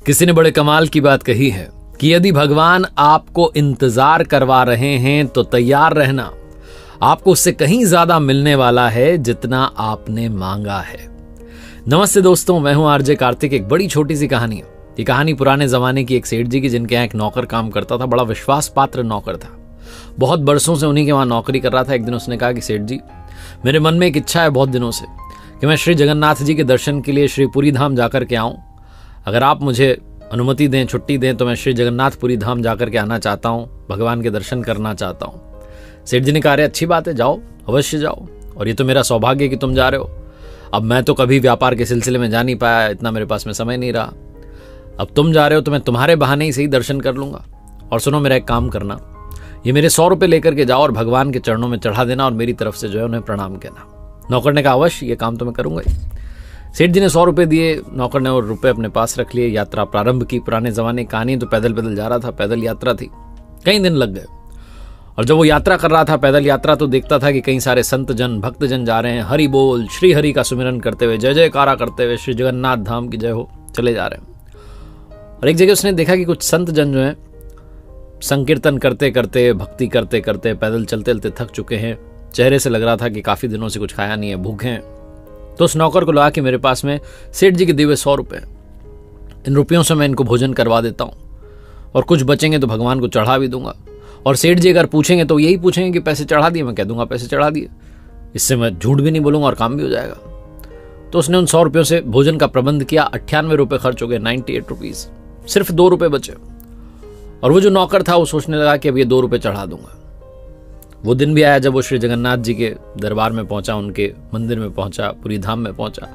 किसी ने बड़े कमाल की बात कही है कि यदि भगवान आपको इंतजार करवा रहे हैं तो तैयार रहना, आपको उससे कहीं ज्यादा मिलने वाला है जितना आपने मांगा है। नमस्ते दोस्तों, मैं हूं आरजे कार्तिक। एक बड़ी छोटी सी कहानी है। ये कहानी पुराने जमाने की एक सेठ जी की, जिनके यहाँ एक नौकर काम करता था। बड़ा विश्वास पात्र नौकर था, बहुत बरसों से उन्हीं के वहां नौकरी कर रहा था। एक दिन उसने कहा कि सेठ जी, मेरे मन में एक इच्छा है बहुत दिनों से कि मैं श्री जगन्नाथ जी के दर्शन के लिए श्री पुरी धाम जाकर के आऊं। अगर आप मुझे अनुमति दें, छुट्टी दें, तो मैं श्री जगन्नाथपुरी धाम जाकर के आना चाहता हूं, भगवान के दर्शन करना चाहता हूं। सेठ जी ने कहा, अरे अच्छी बात है, जाओ, अवश्य जाओ, और ये तो मेरा सौभाग्य कि तुम जा रहे हो। अब मैं तो कभी व्यापार के सिलसिले में जा नहीं पाया, इतना मेरे पास में समय नहीं रहा। अब तुम जा रहे हो तो मैं तुम्हारे बहाने ही सही दर्शन कर लूंगा। और सुनो, मेरा एक काम करना, ये मेरे 100 रुपये लेकर के जाओ और भगवान के चरणों में चढ़ा देना, और मेरी तरफ से जो है उन्हें प्रणाम कहना। नौकर ने कहा, अवश्य, ये काम तो मैं करूंगा ही। सेठ जी ने 100 रुपये दिए, नौकर ने और रुपए अपने पास रख लिए। यात्रा प्रारंभ की। पुराने जमाने की कहानी, तो पैदल पैदल जा रहा था, पैदल यात्रा थी, कई दिन लग गए। और जब वो यात्रा कर रहा था, पैदल यात्रा, तो देखता था कि कई सारे संत जन, भक्त जन जा रहे हैं, हरि बोल, श्री हरि का सुमिरन करते हुए, जय जयकारा करते हुए, श्री जगन्नाथ धाम की जय हो, चले जा रहे हैं। और एक जगह उसने देखा कि कुछ संत जन जो है संकीर्तन करते करते, भक्ति करते करते, पैदल चलते चलते थक चुके हैं। चेहरे से लग रहा था कि काफी दिनों से कुछ खाया नहीं है, भूखे हैं। तो उस नौकर को लगा कि मेरे पास में सेठ जी के दिए हुए 100 रुपए, इन रुपयों से मैं इनको भोजन करवा देता हूं, और कुछ बचेंगे तो भगवान को चढ़ा भी दूंगा। और सेठ जी अगर पूछेंगे तो यही पूछेंगे कि पैसे चढ़ा दिए, मैं कह दूंगा पैसे चढ़ा दिए। इससे मैं झूठ भी नहीं बोलूंगा और काम भी हो जाएगा। तो उसने उन 100 रुपयों से भोजन का प्रबंध किया। 98 रुपए खर्च हो गए, 98 रुपीज, सिर्फ 2 रुपए बचे। और वो जो नौकर था वो सोचने लगा कि अब ये 2 रुपए चढ़ा दूंगा। वो दिन भी आया जब वो श्री जगन्नाथ जी के दरबार में पहुंचा, उनके मंदिर में पहुंचा, पुरी धाम में पहुंचा,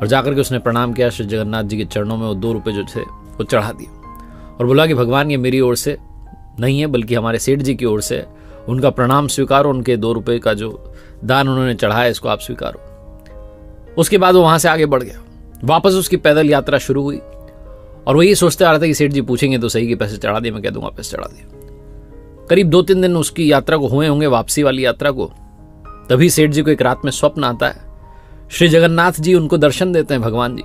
और जाकर के उसने प्रणाम किया श्री जगन्नाथ जी के चरणों में। वो 2 रुपए जो थे वो चढ़ा दिए और बोला कि भगवान, ये मेरी ओर से नहीं है, बल्कि हमारे सेठ जी की ओर से, उनका प्रणाम स्वीकारो, उनके 2 रुपए का जो दान उन्होंने चढ़ाया इसको आप स्वीकारो। उसके बाद वो वहां से आगे बढ़ गया। वापस उसकी पैदल यात्रा शुरू हुई, और वो ये सोचते आ रहा था कि सेठ जी पूछेंगे तो सही कि पैसे चढ़ा दिए, मैं कह दूंगा पैसे चढ़ा दिए। करीब 2-3 दिन उसकी यात्रा को हुए होंगे, वापसी वाली यात्रा को। तभी सेठ जी को एक रात में स्वप्न आता है। श्री जगन्नाथ जी उनको दर्शन देते हैं, भगवान जी,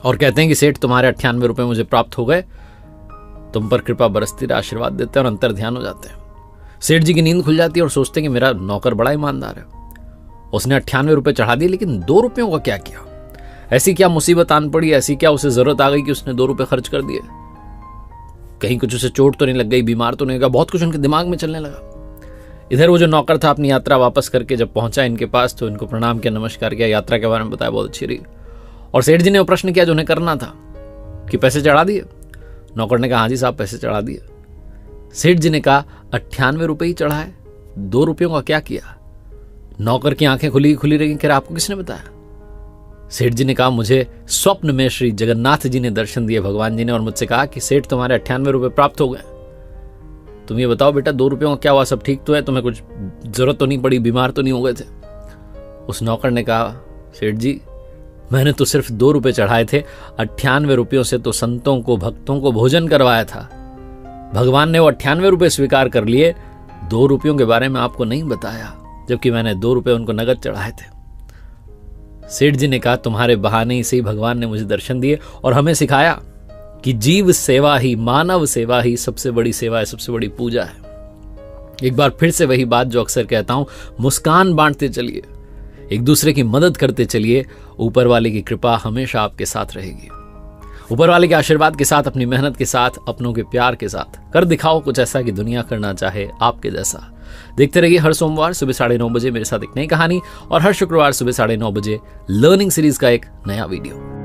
और कहते हैं कि सेठ, तुम्हारे 98 रुपए मुझे प्राप्त हो गए, तुम पर कृपा बरसती रहे, आशीर्वाद देते हैं, और अंतर ध्यान हो जाते हैं। सेठ जी की नींद खुल जाती है और सोचते हैं कि मेरा नौकर बड़ा ईमानदार है, उसने 98 रुपए चढ़ा दिए, लेकिन 2 रुपयों का क्या किया? ऐसी क्या मुसीबत आन पड़ी, ऐसी क्या उसे जरूरत आ गई कि उसने 2 रुपए खर्च कर दिए? कहीं कुछ उसे चोट तो नहीं लग गई, बीमार तो नहीं लगा? बहुत कुछ उनके दिमाग में चलने लगा। इधर वो जो नौकर था अपनी यात्रा वापस करके जब पहुंचा इनके पास, तो इनको प्रणाम किया, नमस्कार किया, यात्रा के बारे में बताया, बहुत अच्छी रही। और सेठ जी ने वो प्रश्न किया जो उन्हें करना था कि पैसे चढ़ा दिए? नौकर ने कहा, हाँ जी साहब, पैसे चढ़ा दिए। सेठ जी ने कहा, 98 रुपए ही चढ़ाए, 2 रुपयों का क्या किया? नौकर की आंखें खुली रही। कह रहा, आपको किसने बताया? सेठ जी ने कहा, मुझे स्वप्न में श्री जगन्नाथ जी ने दर्शन दिए, भगवान जी ने, और मुझसे कहा कि सेठ, तुम्हारे 98 रुपए प्राप्त हो गए। तुम ये बताओ बेटा, 2 रुपयों का क्या हुआ? सब ठीक तो है? तुम्हें कुछ जरूरत तो नहीं पड़ी? बीमार तो नहीं हो गए थे? उस नौकर ने कहा, सेठ जी, मैंने तो सिर्फ 2 रुपए चढ़ाए थे, 98 रुपयों से तो संतों को, भक्तों को भोजन करवाया था। भगवान ने वो 98 रुपए स्वीकार कर लिए, 2 रुपयों के बारे में आपको नहीं बताया, जबकि मैंने 2 रुपए उनको नगद चढ़ाए थे। सेठ जी ने कहा, तुम्हारे बहाने से ही भगवान ने मुझे दर्शन दिए और हमें सिखाया कि जीव सेवा ही, मानव सेवा ही सबसे बड़ी सेवा है, सबसे बड़ी पूजा है। एक बार फिर से वही बात जो अक्सर कहता हूं, मुस्कान बांटते चलिए, एक दूसरे की मदद करते चलिए, ऊपर वाले की कृपा हमेशा आपके साथ रहेगी। ऊपर वाले के आशीर्वाद के साथ, अपनी मेहनत के साथ, अपनों के प्यार के साथ कर दिखाओ कुछ ऐसा कि दुनिया करना चाहे आपके जैसा। देखते रहिए हर सोमवार सुबह 9:30 बजे मेरे साथ एक नई कहानी, और हर शुक्रवार सुबह 9:30 बजे लर्निंग सीरीज का एक नया वीडियो।